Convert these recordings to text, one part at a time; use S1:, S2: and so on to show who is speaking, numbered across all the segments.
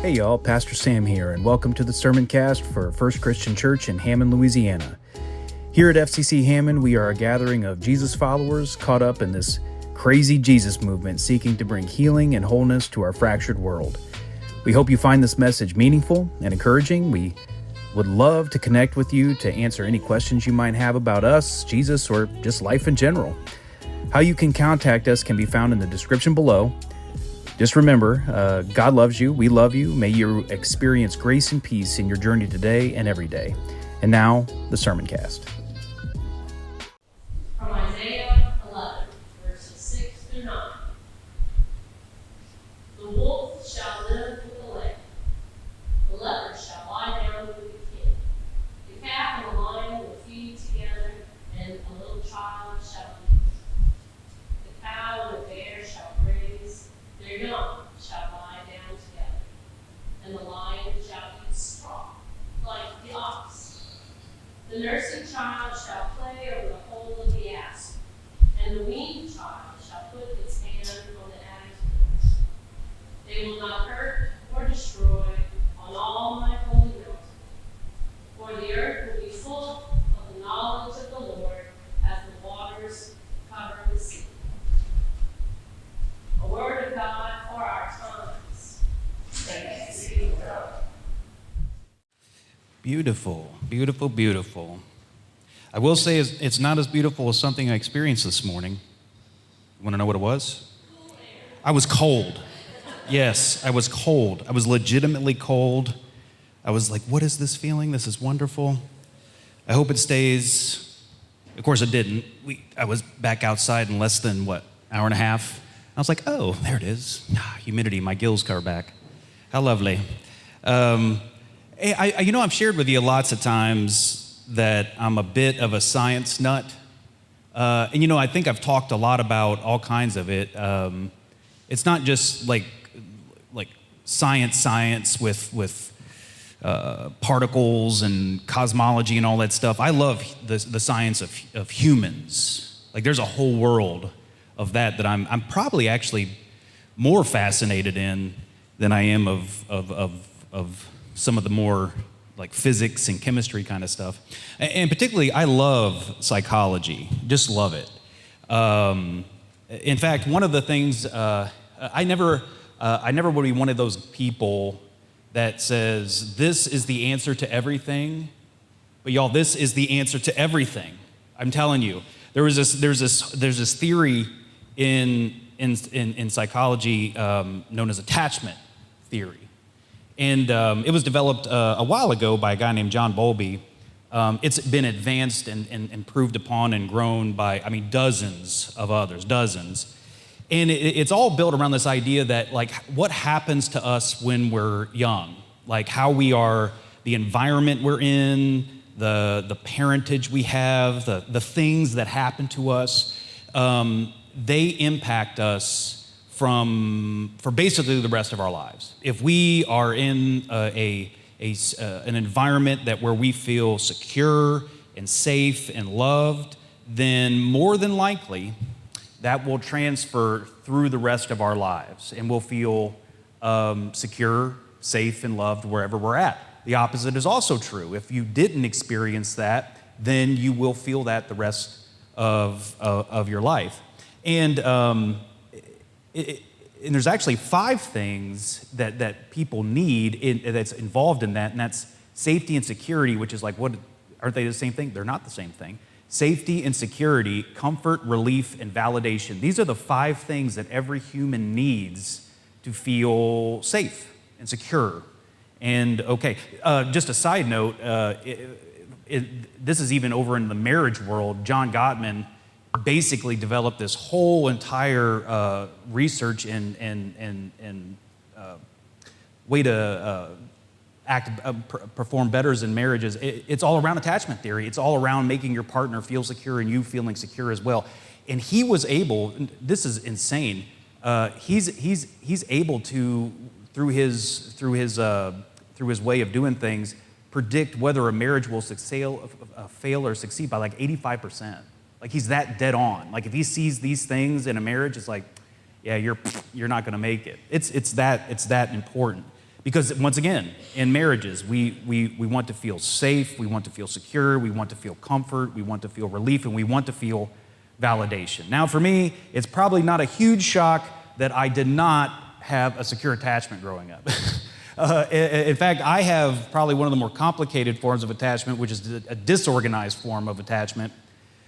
S1: Hey y'all, Pastor Sam here, and welcome to the Sermon Cast for First Christian Church in Hammond, Louisiana. Here at FCC Hammond, we are a gathering of Jesus followers caught up in this crazy Jesus movement seeking to bring healing and wholeness to our fractured world. We hope you find this message meaningful and encouraging. We would love to connect with you to answer any questions you might have about us, Jesus, or just life in general. How you can contact us can be found in the description below. Just remember, God loves you, we love you. May you experience grace and peace in your journey today and every day. And now, the Sermon Cast.
S2: From Isaiah 11, verses 6 through 9. The wolf shall live with the lamb. The leopard shall lie down with the kid. The calf and the lion will feed together, and a little child shall eat. The cow and the bear shall graze. Their young shall lie down together, and the lion shall eat straw, like the ox. The nursing child shall play over the hole of the asp, and the weaned child shall put its hand on the addict's lips. They will not hurt or destroy on all my holy mountain, for the earth will be full of the knowledge of the Lord as the waters cover the sea. A word of God for our times. Thanks be to God.
S3: Beautiful, beautiful, beautiful. I will say it's not as beautiful as something I experienced this morning. You want to know what it was? I was cold. Yes, I was cold. I was legitimately cold. I was like, what is this feeling? This is wonderful. I hope it stays. Of course it didn't. I was back outside in less than, hour and a half. I was like, oh, there it is. Humidity, my gills cover back. How lovely. I've shared with you lots of times that I'm a bit of a science nut. I think I've talked a lot about all kinds of it. It's not just like science with particles and cosmology and all that stuff. I love the science of humans. Like there's a whole world of that I'm probably actually more fascinated in than I am of some of the more like physics and chemistry kind of stuff. And particularly, I love psychology, just love it. In fact, one of the things, I never would be one of those people that says, this is the answer to everything, but y'all, this is the answer to everything. I'm telling you, there's this theory in psychology known as attachment theory. And it was developed a while ago by a guy named John Bowlby. It's been advanced and improved upon and grown by, dozens of others, dozens. And it's all built around this idea that, like, what happens to us when we're young? Like, how we are, the environment we're in, the parentage we have, the things that happen to us, they impact us for basically the rest of our lives. If we are in an environment where we feel secure and safe and loved, then more than likely that will transfer through the rest of our lives, and we'll feel secure, safe, and loved wherever we're at. The opposite is also true. If you didn't experience that, then you will feel that the rest of your life. And there's actually 5 things that people need that's involved in that, and that's safety and security, which is like, what, aren't they the same thing? They're not the same thing. Safety and security, comfort, relief, and validation. These are the 5 things that every human needs to feel safe and secure. And okay, just a side note, this is even over in the marriage world. John Gottman basically developed this whole entire research and way to perform better in marriages. It's all around attachment theory. It's all around making your partner feel secure and you feeling secure as well. And he was able, this is insane, he's able to, through his way of doing things, predict whether a marriage will fail or succeed by like 85%. Like he's that dead on. Like if he sees these things in a marriage, it's like, yeah, you're not going to make it. It's that important. Because once again, in marriages, we want to feel safe, we want to feel secure, we want to feel comfort, we want to feel relief, and we want to feel validation. Now for me, it's probably not a huge shock that I did not have a secure attachment growing up. In fact, I have probably one of the more complicated forms of attachment, which is a disorganized form of attachment.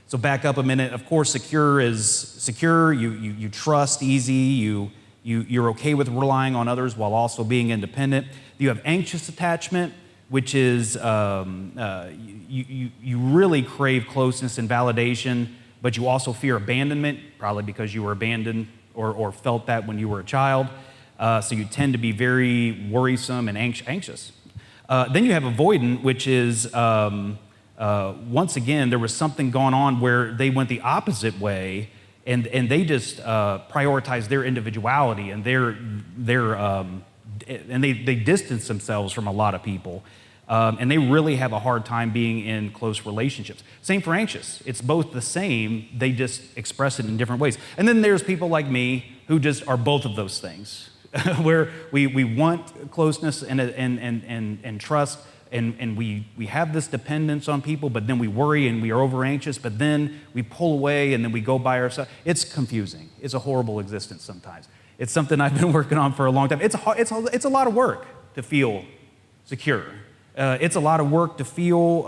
S3: So back up a minute. Of course, secure is secure. You trust easy. You're okay with relying on others while also being independent. You have anxious attachment, which is you really crave closeness and validation, but you also fear abandonment, probably because you were abandoned or felt that when you were a child. So you tend to be very worrisome and anxious. Then you have avoidant, which is, once again, there was something going on where they went the opposite way, and they just prioritized their individuality and they distance themselves from a lot of people. And they really have a hard time being in close relationships. Same for anxious. It's both the same, they just express it in different ways. And then there's people like me who just are both of those things. Where we want closeness and trust, and we have this dependence on people, but then we worry and we are over anxious, but then we pull away and then we go by ourselves. It's confusing. It's a horrible existence sometimes. It's something I've been working on for a long time. It's a lot of work to feel secure. It's a lot of work to feel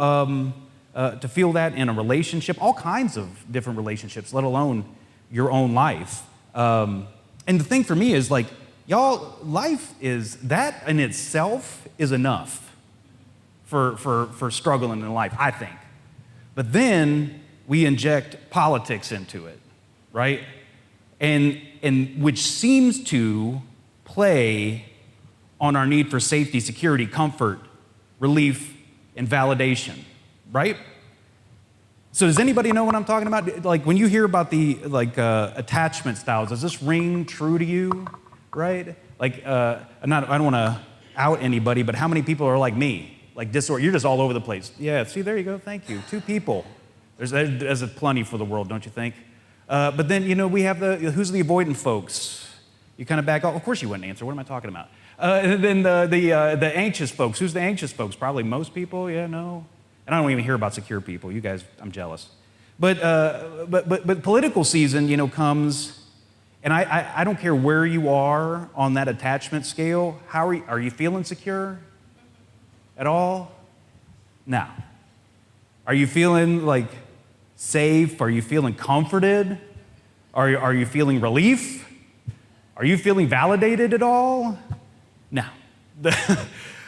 S3: that in a relationship, all kinds of different relationships, let alone your own life. And the thing for me is like, y'all, life is, that in itself is enough for struggling in life, I think. But then we inject politics into it, right? And which seems to play on our need for safety, security, comfort, relief, and validation, right? So does anybody know what I'm talking about? Like when you hear about the attachment styles, does this ring true to you? Right? Like, I don't want to out anybody, but how many people are like me? Like you're just all over the place. Yeah, see, there you go, thank you. 2 people. There's plenty for the world, don't you think? But then, we have who's the avoidant folks? You kind of back off. Of course you wouldn't answer, what am I talking about? And then the anxious folks. Who's the anxious folks? Probably most people, yeah, no. And I don't even hear about secure people. You guys, I'm jealous. But political season, comes. And I don't care where you are on that attachment scale. Are you feeling secure at all? No. Are you feeling like safe? Are you feeling comforted? Are you feeling relief? Are you feeling validated at all? No.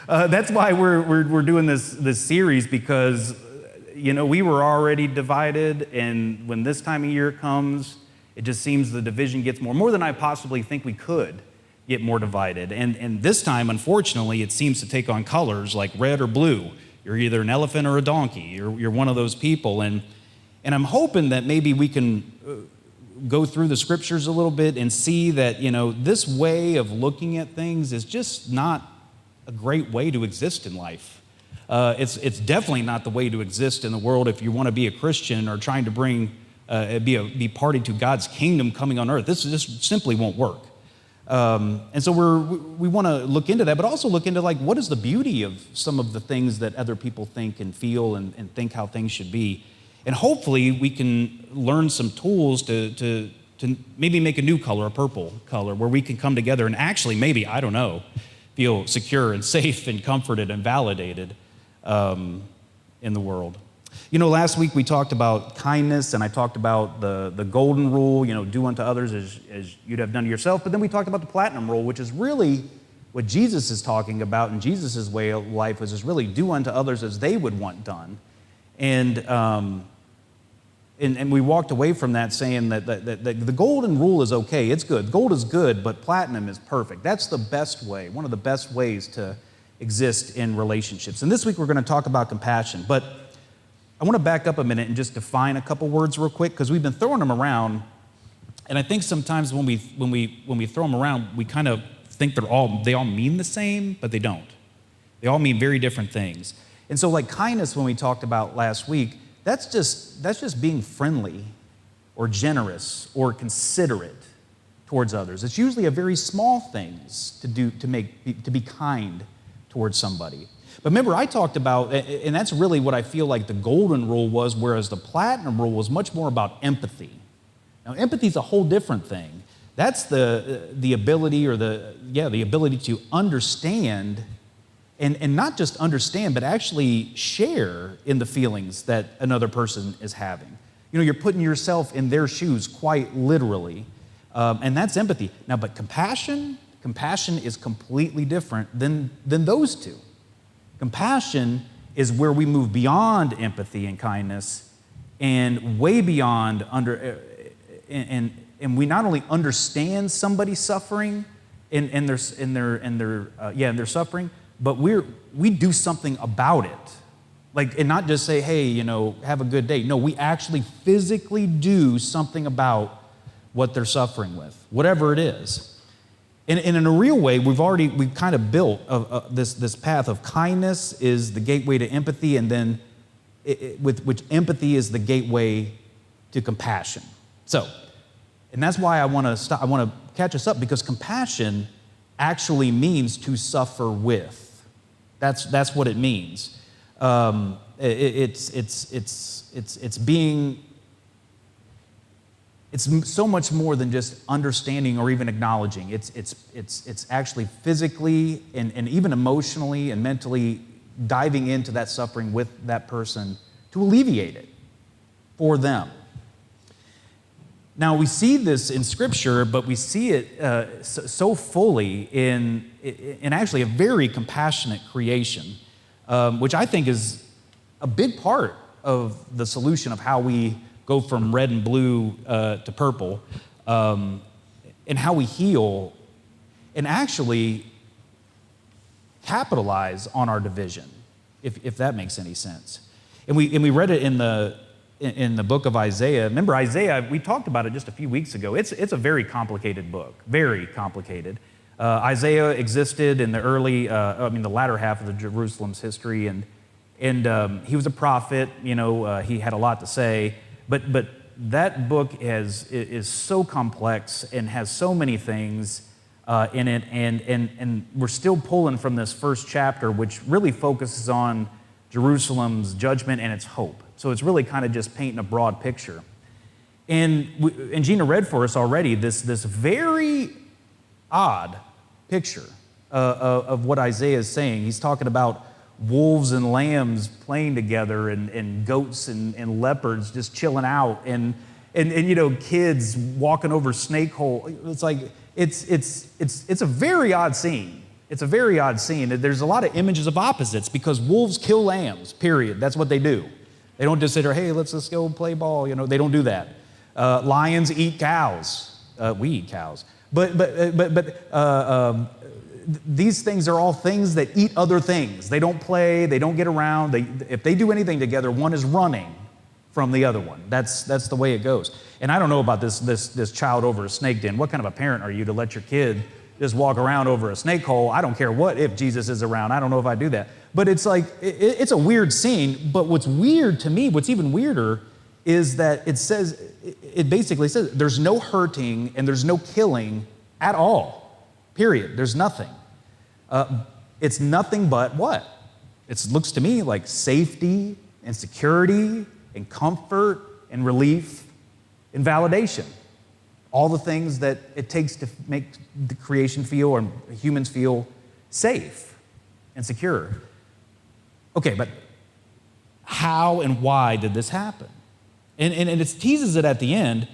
S3: That's why we're doing this series, because we were already divided, and when this time of year comes, it just seems the division gets more than I possibly think we could get more divided. And this time, unfortunately, it seems to take on colors like red or blue. You're either an elephant or a donkey. You're one of those people. And I'm hoping that maybe we can go through the scriptures a little bit and see that, this way of looking at things is just not a great way to exist in life. It's definitely not the way to exist in the world if you want to be a Christian or trying to be party to God's kingdom coming on earth. This just simply won't work. And so we want to look into that, but also look into what is the beauty of some of the things that other people think and feel and think how things should be. And hopefully we can learn some tools to maybe make a new color, a purple color, where we can come together and actually maybe, I don't know, feel secure and safe and comforted and validated in the world. Last week we talked about kindness, and I talked about the golden rule, do unto others as you'd have done to yourself. But then we talked about the platinum rule, which is really what Jesus is talking about, and Jesus' way of life is really do unto others as they would want done. And we walked away from that saying that the golden rule is okay, it's good. Gold is good, but platinum is perfect. That's the best way, one of the best ways to exist in relationships. And this week we're going to talk about compassion, but I want to back up a minute and just define a couple words real quick, because we've been throwing them around, and I think sometimes when we throw them around, we kind of think they all mean the same, but they don't. They all mean very different things. And so kindness, when we talked about last week, that's just being friendly or generous or considerate towards others. It's usually a very small things to do to be kind towards somebody. But remember, I talked about, and that's really what I feel like the golden rule was, whereas the platinum rule was much more about empathy. Now, empathy is a whole different thing. That's the ability or the ability to understand, and not just understand, but actually share in the feelings that another person is having. You know, you're putting yourself in their shoes quite literally, and that's empathy. Now, but compassion is completely different than those two. Compassion is where we move beyond empathy and kindness and way beyond and we not only understand somebody's suffering and their suffering, but we do something about it. Like, and not just say, hey, you know, have a good day. No, we actually physically do something about what they're suffering with, whatever it is. And in a real way, we've kind of built this path of kindness is the gateway to empathy, and then which empathy is the gateway to compassion. So, and that's why I want to catch us up, because compassion actually means to suffer with. That's what it means. It's so much more than just understanding or even acknowledging. It's actually physically and even emotionally and mentally diving into that suffering with that person to alleviate it for them. Now, we see this in Scripture, but we see it so fully in actually a very compassionate creation, which I think is a big part of the solution of how we go from red and blue to purple, and how we heal and actually capitalize on our division, if that makes any sense. And we read it in the book of Isaiah. Remember Isaiah, we talked about it just a few weeks ago. It's a very complicated book, very complicated. Isaiah existed in the latter half of the Jerusalem's history, and he was a prophet. You know, he had a lot to say. But that book is so complex and has so many things in it, and we're still pulling from this first chapter, which really focuses on Jerusalem's judgment and its hope. So it's really kind of just painting a broad picture. And Gina read for us already this very odd picture of what Isaiah is saying. He's talking about wolves and lambs playing together, and goats and leopards just chilling out, and you know, kids walking over snake hole. It's like it's a very odd scene. It's a very odd scene. There's a lot of images of opposites, because wolves kill lambs, period. That's what they do. They don't just sit there, hey, let's go play ball. You know, they don't do that. Lions eat cows. We eat cows. But these things are all things that eat other things. They don't play, they don't get around. If they do anything together, one is running from the other one. That's the way it goes. And I don't know about this child over a snake den. What kind of a parent are you to let your kid just walk around over a snake hole? I don't care if Jesus is around. I don't know if I do that. But it's like, it's a weird scene. But what's weird to me, what's even weirder, is that it basically says there's no hurting and there's no killing at all. Period. There's nothing. It's nothing but what? It looks to me like safety and security and comfort and relief and validation. All the things that it takes to make the creation feel, or humans feel, safe and secure. Okay, but how and why did this happen? And it teases it at the end.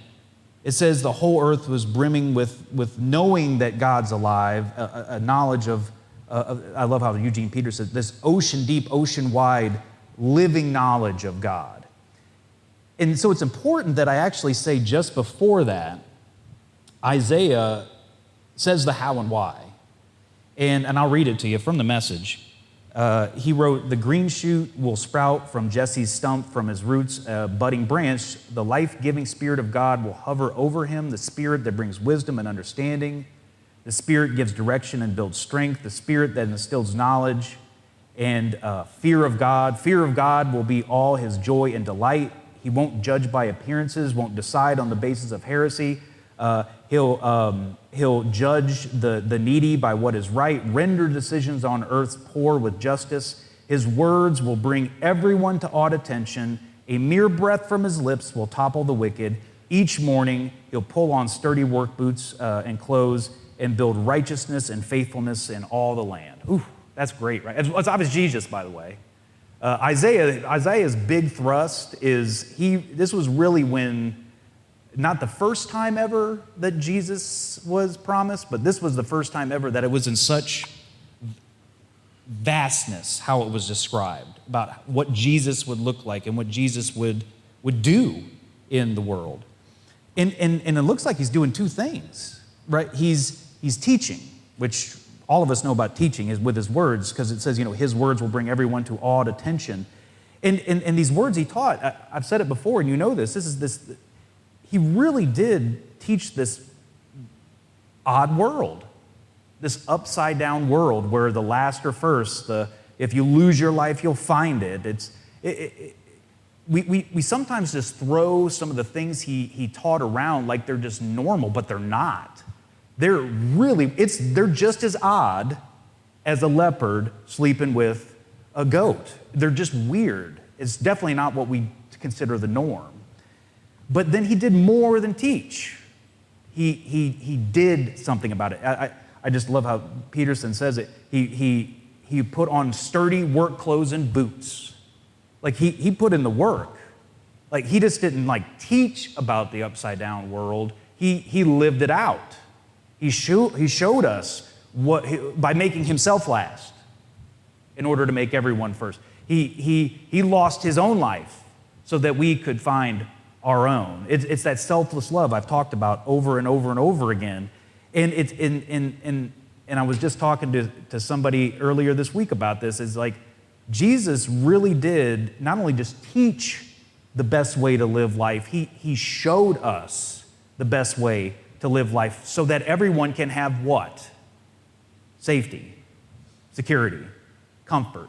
S3: It says the whole earth was brimming with knowing that God's alive, a knowledge of I love how Eugene Peters says, this ocean deep, ocean wide, living knowledge of God. And so it's important that I actually say just before that, Isaiah says the how and why. And I'll read it to you from the Message. He wrote, the green shoot will sprout from Jesse's stump, from his roots, a budding branch. The life-giving Spirit of God will hover over him, the Spirit that brings wisdom and understanding. The Spirit gives direction and builds strength. The Spirit that instills knowledge and fear of God. Fear of God will be all his joy and delight. He won't judge by appearances, won't decide on the basis of heresy. He'll judge the needy by what is right, render decisions on earth's poor with justice. His words will bring everyone to awed attention. A mere breath from his lips will topple the wicked. Each morning, he'll pull on sturdy work boots and clothes and build righteousness and faithfulness in all the land. Ooh, that's great, right? It's obvious Jesus, by the way. Isaiah's big thrust is this was really when, not the first time ever that Jesus was promised, but this was the first time ever that it was in such vastness how it was described about what Jesus would look like and what Jesus would do in the world. And it looks like he's doing two things, right? He's teaching, which all of us know about teaching is with his words, because it says, his words will bring everyone to awed attention. And these words he taught, I've said it before, and you know this, he really did teach this odd world, this upside down world where the last are first, if you lose your life, you'll find it. We sometimes just throw some of the things he taught around like they're just normal, but they're not. They're just as odd as a leopard sleeping with a goat. They're just weird. It's definitely not what we consider the norm. But then he did more than teach. He did something about it. I just love how Peterson says it. He put on sturdy work clothes and boots. Like he put in the work. Like he just didn't teach about the upside down world. He lived it out. He showed us by making himself last in order to make everyone first. He lost his own life so that we could find our own. It's that selfless love I've talked about over and over and over again. And I was just talking to somebody earlier this week about this. Is like Jesus really did not only just teach the best way to live life, he showed us the best way to live life so that everyone can have what? Safety, security, comfort,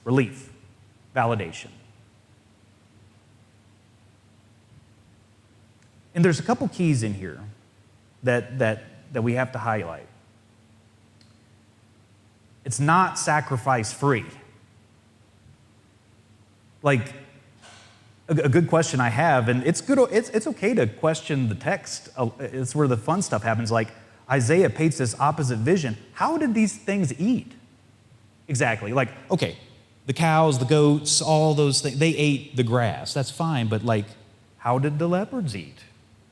S3: relief, validation. And there's a couple keys in here that we have to highlight. It's not sacrifice free. Like a good question I have, and it's good. It's okay to question the text. It's where the fun stuff happens. Like Isaiah paints this opposite vision. How did these things eat? Exactly. Like, okay, the cows, the goats, all those things, they ate the grass. That's fine. But how did the leopards eat?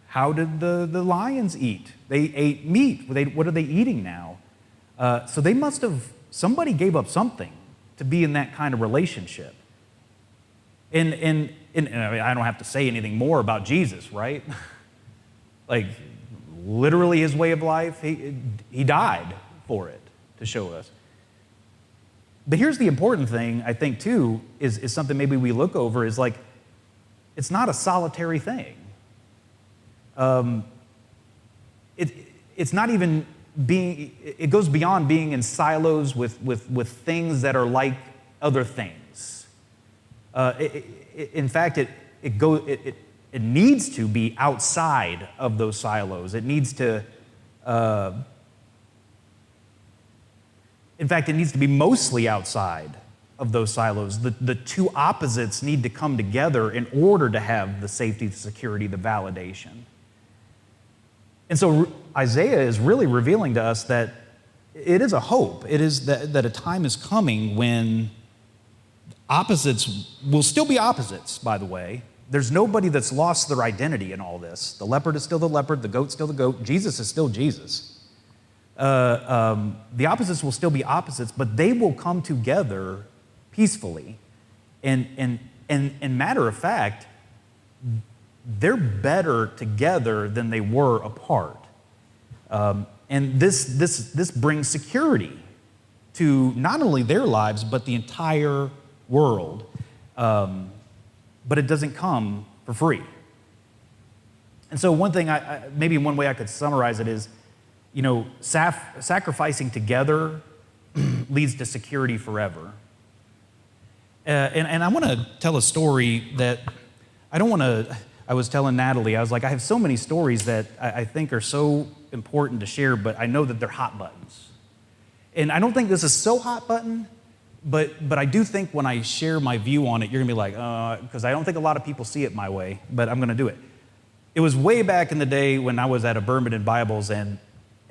S3: How did the lions eat? They ate meat. What are they eating now? So they must have, somebody gave up something to be in that kind of relationship. And I mean, I don't have to say anything more about Jesus, right? Literally his way of life, he died for it to show us. But here's the important thing, I think, too, is something maybe we look over, is it's not a solitary thing. It's not even it goes beyond being in silos with things that are like other things. In fact, it needs to be outside of those silos. It needs to, in fact, it needs to be mostly outside of those silos. The two opposites need to come together in order to have the safety, the security, the validation. And so Isaiah is really revealing to us that it is a hope. It is that a time is coming when opposites will still be opposites, by the way. There's nobody that's lost their identity in all this. The leopard is still the leopard, the goat's still the goat, Jesus is still Jesus. The opposites will still be opposites, but they will come together peacefully. And matter of fact, they're better together than they were apart. And this brings security to not only their lives, but the entire world. But it doesn't come for free. And so one thing, maybe one way I could summarize it is, sacrificing together leads to security forever. And I want to tell a story that I don't want to, I was telling Natalie, I was like, I have so many stories that I think are so important to share, but I know that they're hot buttons. And I don't think this is so hot button, but I do think when I share my view on it, you're gonna be like, because I don't think a lot of people see it my way, but I'm gonna do it. It was way back in the day when I was at a Bourbon and Bibles and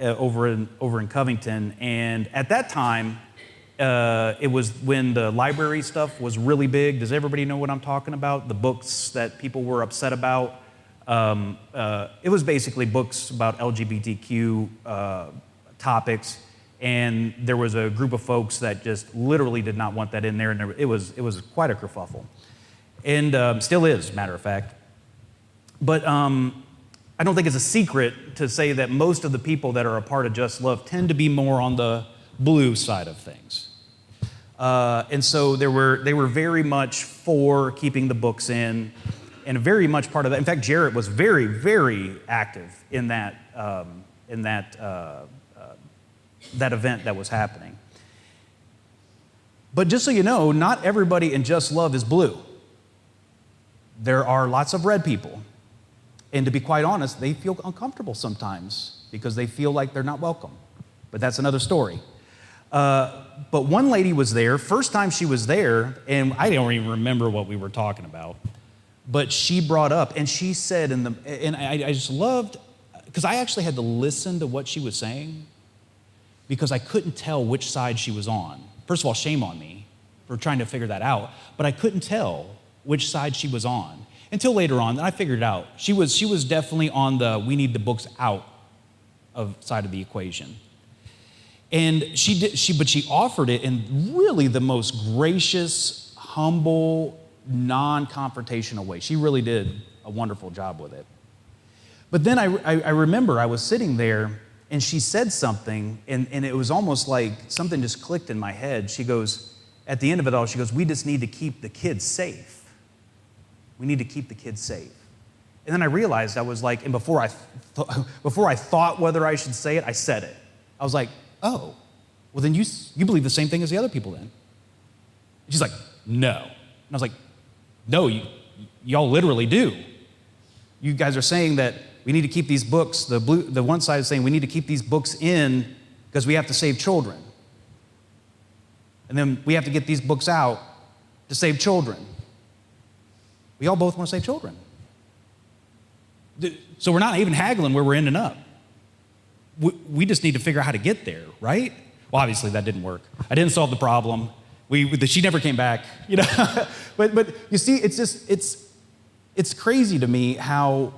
S3: over in Covington, and at that time, it was when the library stuff was really big. Does everybody know what I'm talking about? The books that people were upset about. It was basically books about LGBTQ topics, and there was a group of folks that just literally did not want that in there, and it was quite a kerfuffle, and still is, matter of fact. But I don't think it's a secret to say that most of the people that are a part of Just Love tend to be more on the blue side of things. And so they were very much for keeping the books in, and very much part of that. In fact, Jarrett was very, very active in that event that was happening. But just so you know, not everybody in Just Love is blue. There are lots of red people. And to be quite honest, they feel uncomfortable sometimes because they feel like they're not welcome. But that's another story. But one lady was there, first time she was there, and I don't even remember what we were talking about, but she brought up, and she said, and I just loved, because I actually had to listen to what she was saying because I couldn't tell which side she was on. First of all, shame on me for trying to figure that out, but I couldn't tell which side she was on. Until later on, I figured it out. She was definitely on the we need the books out of side of the equation. And but she offered it in really the most gracious, humble, non-confrontational way. She really did a wonderful job with it. But then I remember I was sitting there and she said something, and it was almost like something just clicked in my head. She goes, at the end of it all, she goes, we just need to keep the kids safe. We need to keep the kids safe. And then I realized I was like, and before I thought whether I should say it, I said it. I was like, oh, well then you believe the same thing as the other people then. And she's like, no. And I was like, no, y'all literally do. You guys are saying that we need to keep these books, the one side is saying we need to keep these books in because we have to save children. And then we have to get these books out to save children. We all both want to save children. So we're not even haggling where we're ending up. We just need to figure out how to get there, right? Well, obviously that didn't work. I didn't solve the problem. She never came back, you know. but you see, it's crazy to me how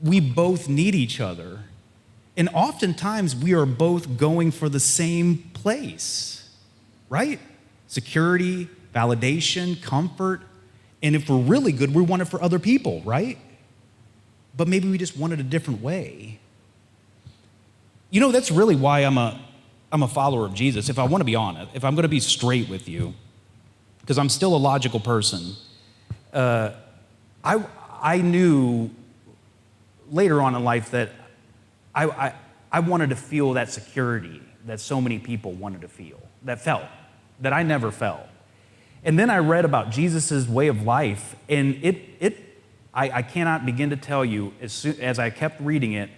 S3: we both need each other, and oftentimes we are both going for the same place, right? Security, validation, comfort. And if we're really good, we want it for other people, right? But maybe we just want it a different way. You know, that's really why I'm a follower of Jesus, if I want to be honest, if I'm going to be straight with you, because I'm still a logical person. I knew later on in life that I wanted to feel that security that so many people wanted to feel, that I never felt. And then I read about Jesus' way of life, and I cannot begin to tell you, as I kept reading it,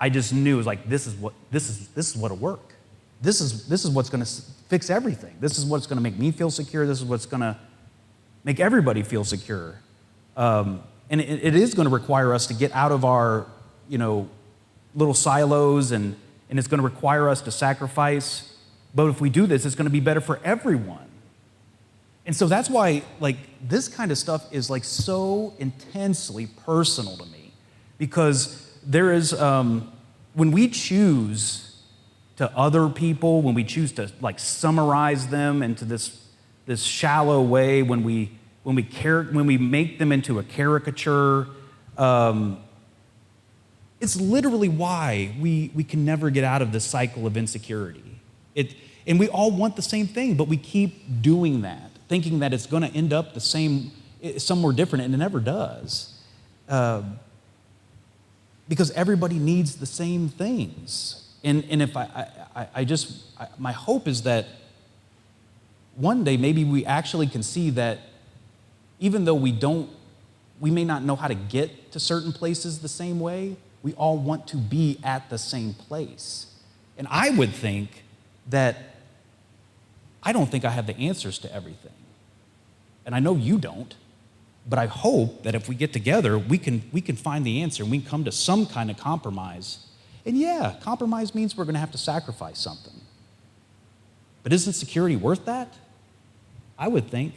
S3: I just knew it was like, this is what'll work. This is what's gonna fix everything. This is what's gonna make me feel secure. This is what's gonna make everybody feel secure. And it is gonna require us to get out of our, little silos, and it's gonna require us to sacrifice. But if we do this, it's gonna be better for everyone. And so that's why, this kind of stuff is, so intensely personal to me. Because there is, when we choose to other people, when we choose to, summarize them into this shallow way, when we make them into a caricature, it's literally why we can never get out of this cycle of insecurity. And we all want the same thing, but we keep doing that, thinking that it's going to end up the same, somewhere different, and it never does. Because everybody needs the same things. And if my hope is that one day maybe we actually can see that even though we don't we may not know how to get to certain places the same way, we all want to be at the same place. And I would think that I don't think I have the answers to everything. And I know you don't, but I hope that if we get together, we can find the answer and we can come to some kind of compromise. And yeah, compromise means we're going to have to sacrifice something. But isn't security worth that? I would think.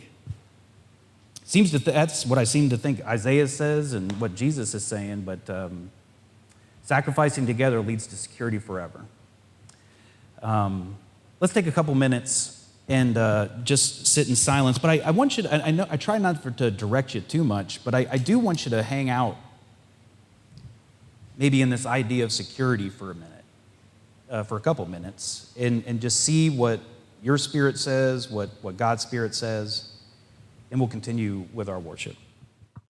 S3: That's what I seem to think Isaiah says and what Jesus is saying, but sacrificing together leads to security forever. Let's take a couple minutes and just sit in silence. But I want you to, I know I try not to direct you too much, but I do want you to hang out maybe in this idea of security for a minute, for a couple minutes, and just see what your spirit says, what God's spirit says, and we'll continue with our worship.